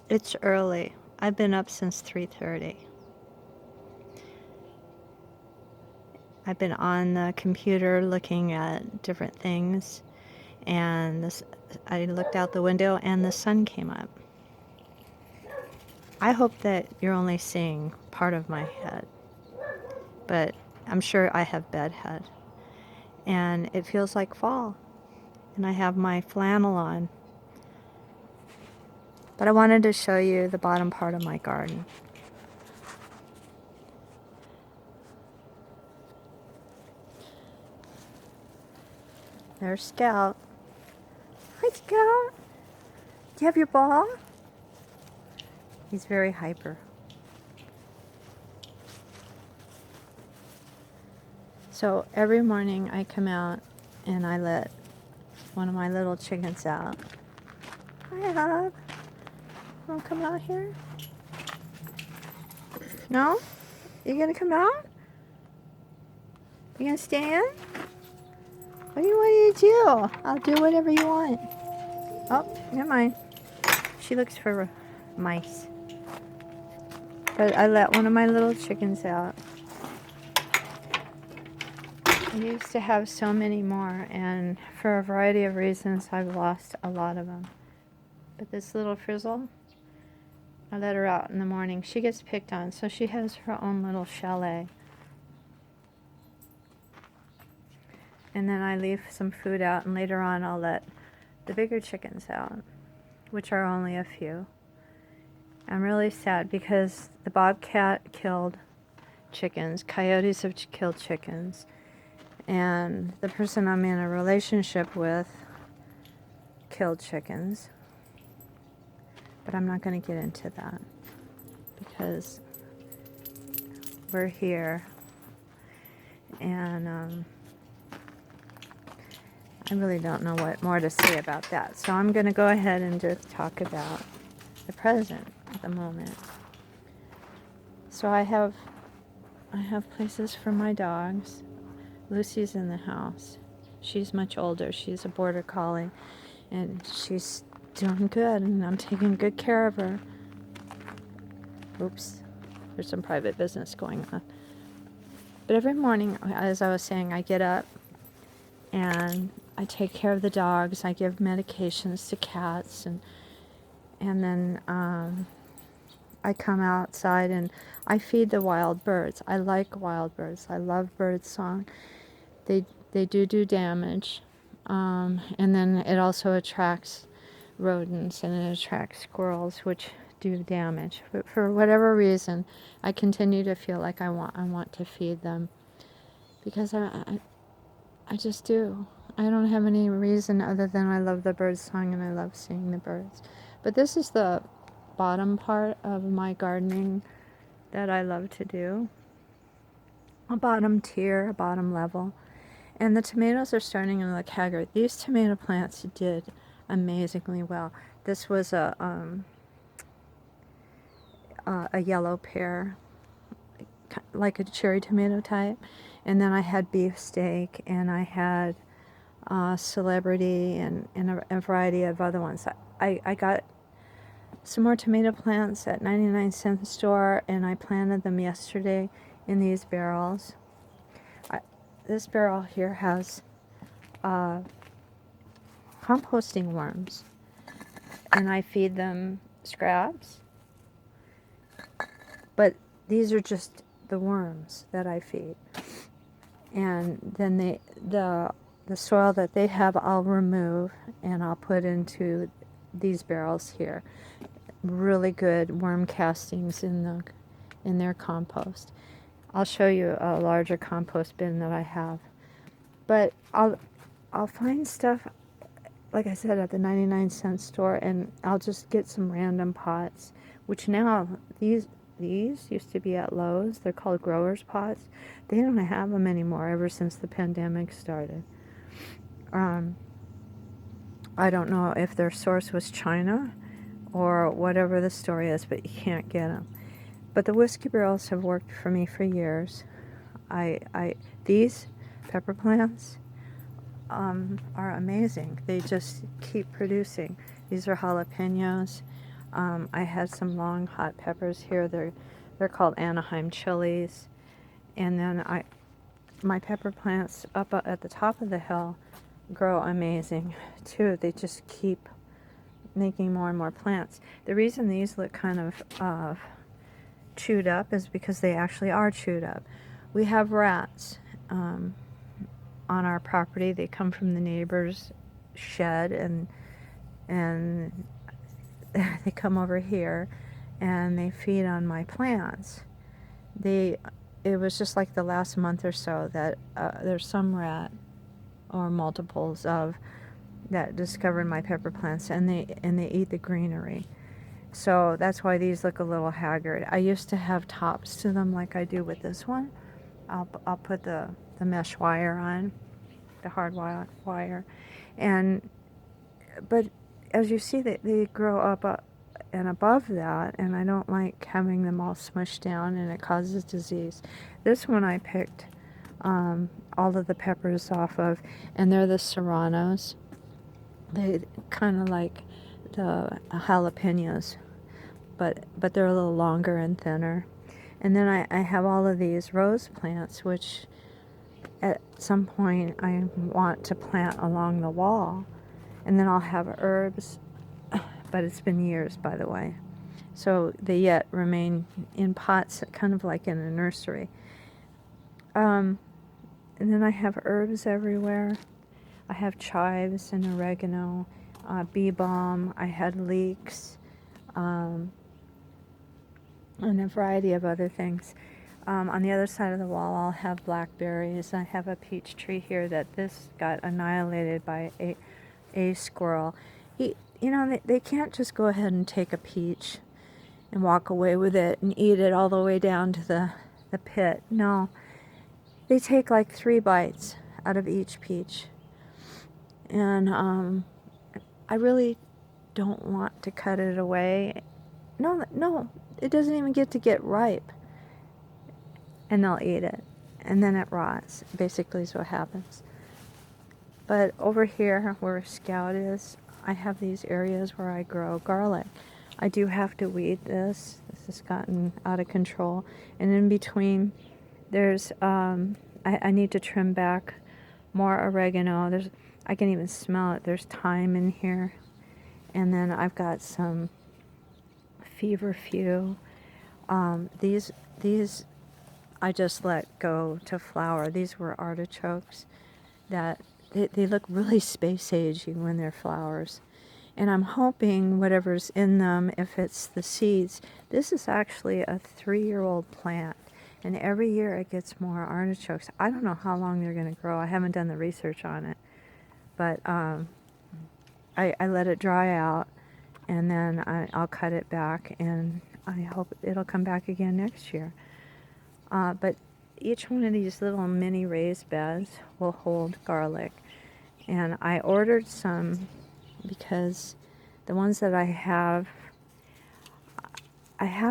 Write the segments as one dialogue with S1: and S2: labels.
S1: It's early. I've been up since 3:30. I've been on the computer looking at different things, and I looked out the window and the sun came up. I hope that you're only seeing part of my head, but I'm sure I have bedhead. And it feels like fall, and I have my flannel on. But I wanted to show you the bottom part of my garden. There's Scout. Hi, Scout. Do you have your ball? He's very hyper. So every morning I come out and I let one of my little chickens out. Hi, Hub. Want to come out here? No? You gonna come out? You gonna stay in? What do you want to do? I'll do whatever you want. Oh, never mind. She looks for mice. But I let one of my little chickens out. I used to have so many more, and for a variety of reasons, I've lost a lot of them. But this little frizzle, I let her out in the morning. She gets picked on, so she has her own little chalet. And then I leave some food out, and later on I'll let the bigger chickens out, which are only a few. I'm really sad because the bobcat killed chickens, coyotes have killed chickens, and the person I'm in a relationship with killed chickens. But I'm not going to get into that because we're here, and I really don't know what more to say about that. So I'm going to go ahead and just talk about the present at the moment. So I have places for my dogs. Lucy's in the house. She's much older. She's a border collie, and she's doing good, and I'm taking good care of her. Oops, there's some private business going on. But every morning, as I was saying, I get up and I take care of the dogs. I give medications to cats, and then I come outside and I feed the wild birds. I like wild birds. I love bird song. They do damage, and then it also attracts rodents and it attracts squirrels, which do damage. But for whatever reason, I continue to feel like I want to feed them because I just do. I don't have any reason other than I love the bird song and I love seeing the birds. But this is the bottom part of my gardening that I love to do. A bottom tier, a bottom level. And the tomatoes are starting to look haggard. These tomato plants did amazingly well. This was a yellow pear, like a cherry tomato type. And then I had beefsteak, and I had celebrity, and a variety of other ones. I got some more tomato plants at 99-cent store, and I planted them yesterday in these barrels. This barrel here has composting worms, and I feed them scraps, but these are just the worms that I feed. And then the soil that they have I'll remove and I'll put into these barrels here. Really good worm castings in their compost. I'll show you a larger compost bin that I have. But I'll find stuff, like I said, at the 99-cent store, and I'll just get some random pots, which now these used to be at Lowe's. They're called growers pots. They don't have them anymore ever since the pandemic started. I don't know if their source was China or whatever the story is, but you can't get them. But the whiskey barrels have worked for me for years. These pepper plants are amazing. They just keep producing. These are jalapenos. I had some long hot peppers here. They're called Anaheim chilies. And then my pepper plants up at the top of the hill grow amazing too. They just keep making more and more plants. The reason these look kind of chewed up is because they actually are chewed up. We have rats on our property. They come from the neighbor's shed, and they come over here and they feed on my plants. It was just like the last month or so that there's some rat or multiples of that discovered my pepper plants, and they eat the greenery. So that's why these look a little haggard. I used to have tops to them like I do with this one. I'll put the mesh wire on, the hard wire, but as you see, they grow up and above that, and I don't like having them all smushed down, and it causes disease. This one I picked all of the peppers off of, and they're the serranos. They kind of like the jalapenos, but they're a little longer and thinner. And then I have all of these rose plants, which at some point I want to plant along the wall. And then I'll have herbs, but it's been years, by the way. So they yet remain in pots, kind of like in a nursery. And then I have herbs everywhere. I have chives and oregano, bee balm. I had leeks, and a variety of other things. On the other side of the wall, I'll have blackberries. I have a peach tree here that this got annihilated by a squirrel. They can't just go ahead and take a peach and walk away with it and eat it all the way down to the pit. No, they take like 3 bites out of each peach. And I really don't want to cut it away. No, it doesn't even get to get ripe. And they'll eat it. And then it rots, basically is what happens. But over here, where Scout is, I have these areas where I grow garlic. I do have to weed this. This has gotten out of control. And in between, there's, I need to trim back more oregano. I can even smell it. There's thyme in here. And then I've got some feverfew. These I just let go to flower. These were artichokes that they look really space-agey when they're flowers. And I'm hoping whatever's in them, if it's the seeds, this is actually a 3-year-old plant. And every year it gets more artichokes. I don't know how long they're going to grow. I haven't done the research on it. But I let it dry out, and then I'll cut it back, and I hope it'll come back again next year. But each one of these little mini raised beds will hold garlic. And I ordered some because the ones that I have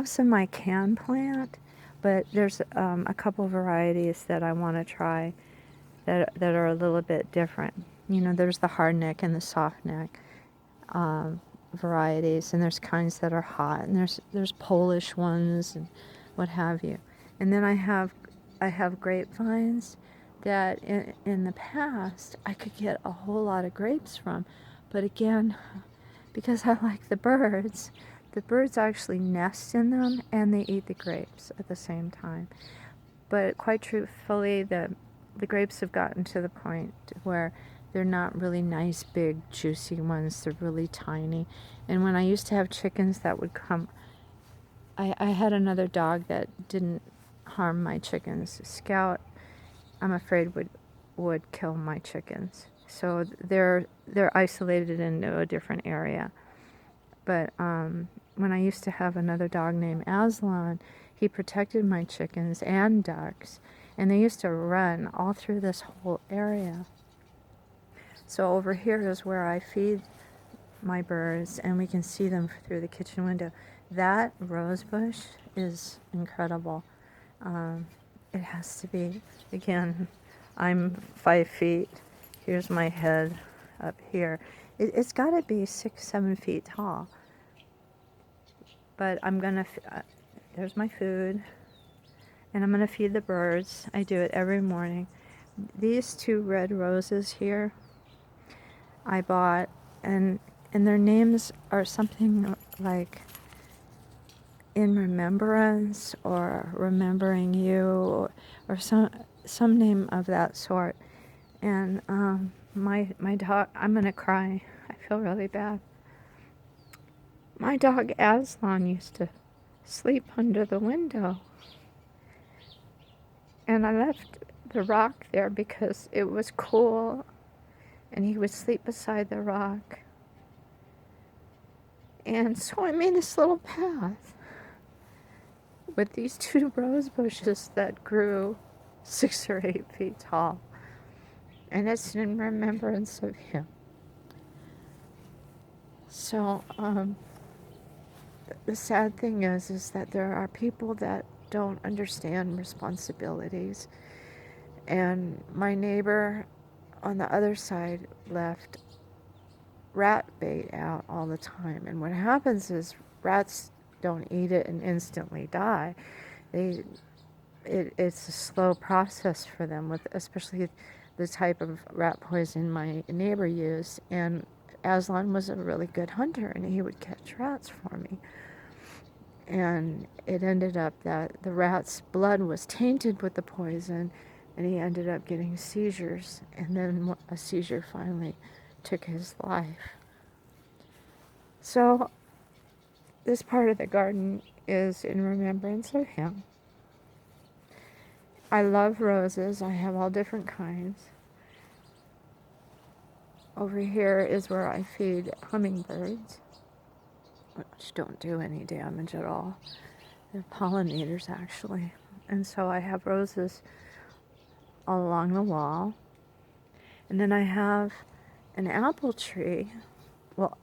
S1: some I can plant, but there's a couple varieties that I want to try that are a little bit different. There's the hard neck and the soft neck varieties, and there's kinds that are hot, and there's Polish ones and what have you. And then I have grapevines that in the past I could get a whole lot of grapes from, but again, because I like the birds actually nest in them and they eat the grapes at the same time. But quite truthfully, the grapes have gotten to the point where they're not really nice, big, juicy ones. They're really tiny. And when I used to have chickens that would come, I had another dog that didn't harm my chickens. Scout, I'm afraid, would kill my chickens. So they're isolated into a different area. But when I used to have another dog named Aslan, he protected my chickens and ducks, and they used to run all through this whole area. So over here is where I feed my birds, and we can see them through the kitchen window. That rose bush is incredible. It has to be. Again, I'm 5 feet. Here's my head up here. It's got to be 6-7 feet tall. But I'm gonna, there's my food, and I'm gonna feed the birds. I do it every morning. These 2 red roses here, I bought, and their names are something like in remembrance or remembering you, or some name of that sort. And my dog, I'm gonna cry. I feel really bad. My dog Aslan used to sleep under the window, and I left the rock there because it was cool, and he would sleep beside the rock. And so I made this little path with these 2 rose bushes that grew 6 or 8 feet tall, and it's in remembrance of him. So the sad thing is that there are people that don't understand responsibilities. And my neighbor on the other side left rat bait out all the time. And what happens is rats don't eat it and instantly die. It's a slow process for them, with especially the type of rat poison my neighbor used. And Aslan was a really good hunter, and he would catch rats for me. And it ended up that the rat's blood was tainted with the poison, and he ended up getting seizures, and then a seizure finally took his life. So this part of the garden is in remembrance of him. I love roses. I have all different kinds. Over here is where I feed hummingbirds, which don't do any damage at all. They're pollinators, actually. And so I have roses all along the wall. And then I have an apple tree. Well,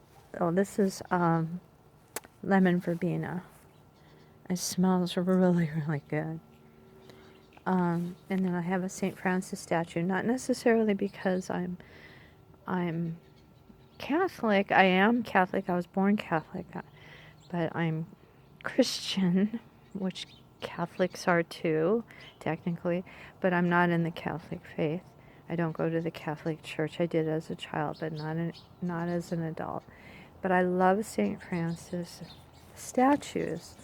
S1: this is lemon verbena. It smells really, really good. And then I have a St. Francis statue, not necessarily because I'm Catholic. I am Catholic. I was born Catholic, but I'm Christian, which Catholics are too, technically, but I'm not in the Catholic faith. I don't go to the Catholic Church. I did as a child, but not as an adult. But I love St. Francis statues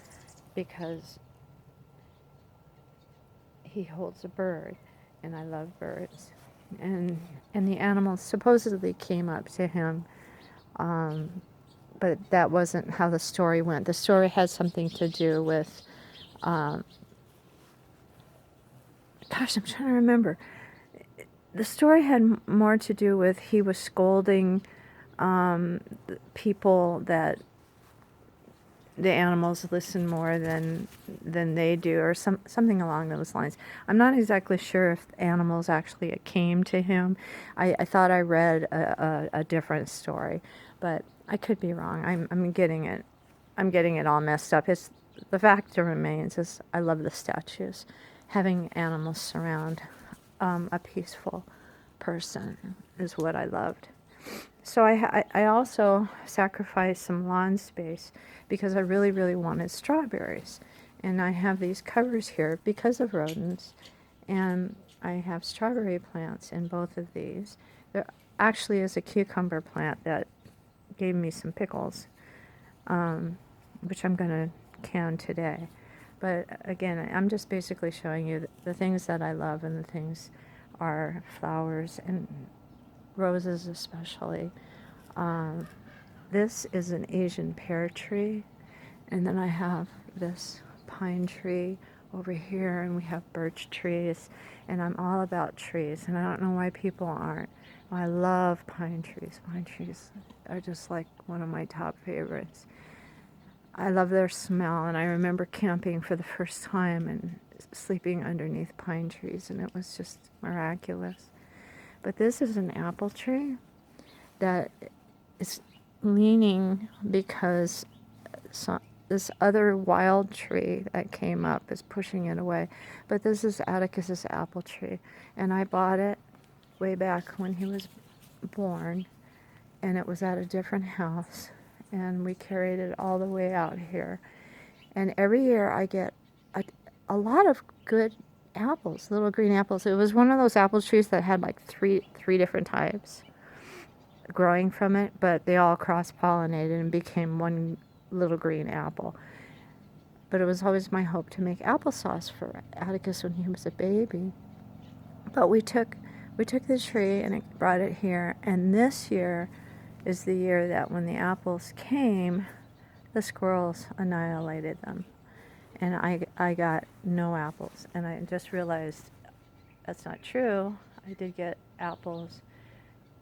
S1: because he holds a bird, and I love birds. And the animals supposedly came up to him, but that wasn't how the story went. The story had something to do with, gosh, I'm trying to remember. The story had more to do with he was scolding people that the animals listen more than they do, or something along those lines. I'm not exactly sure if animals actually came to him. I thought I read a different story, but I could be wrong. I'm getting it all messed up. The fact remains is I love the statues. Having animals surround a peaceful person is what I loved. So I also sacrificed some lawn space because I really, really wanted strawberries. And I have these covers here because of rodents. And I have strawberry plants in both of these. There actually is a cucumber plant that gave me some pickles, which I'm going to can today. But again, I'm just basically showing you the things that I love, and the things are flowers and roses especially. This is an Asian pear tree, and then I have this pine tree over here, and we have birch trees, and I'm all about trees, and I don't know why people aren't. I love pine trees. Pine trees are just like one of my top favorites. I love their smell, and I remember camping for the first time and sleeping underneath pine trees, and it was just miraculous. But this is an apple tree that is leaning because this other wild tree that came up is pushing it away. But this is Atticus's apple tree, and I bought it way back when he was born, and it was at a different house, and we carried it all the way out here. And every year I get a lot of good apples, little green apples. It was one of those apple trees that had like three different types growing from it, but they all cross-pollinated and became one little green apple. But it was always my hope to make applesauce for Atticus when he was a baby. But we took the tree and it brought it here, and this year is the year that when the apples came, the squirrels annihilated them. And I got no apples. And I just realized that's not true. I did get apples,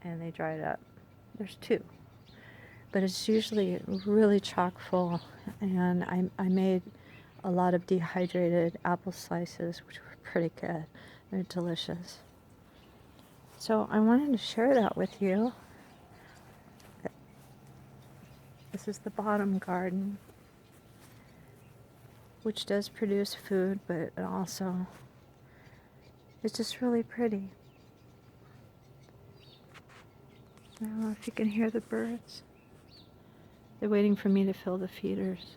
S1: and they dried up. There's 2. But it's usually really chock full. And I made a lot of dehydrated apple slices, which were pretty good. They're delicious. So I wanted to share that with you. This is the bottom garden, which does produce food, but it also it's just really pretty. I don't know if you can hear the birds. They're waiting for me to fill the feeders.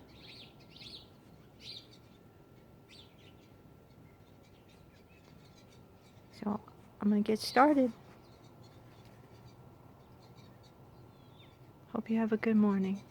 S1: So I'm going to get started. Hope you have a good morning.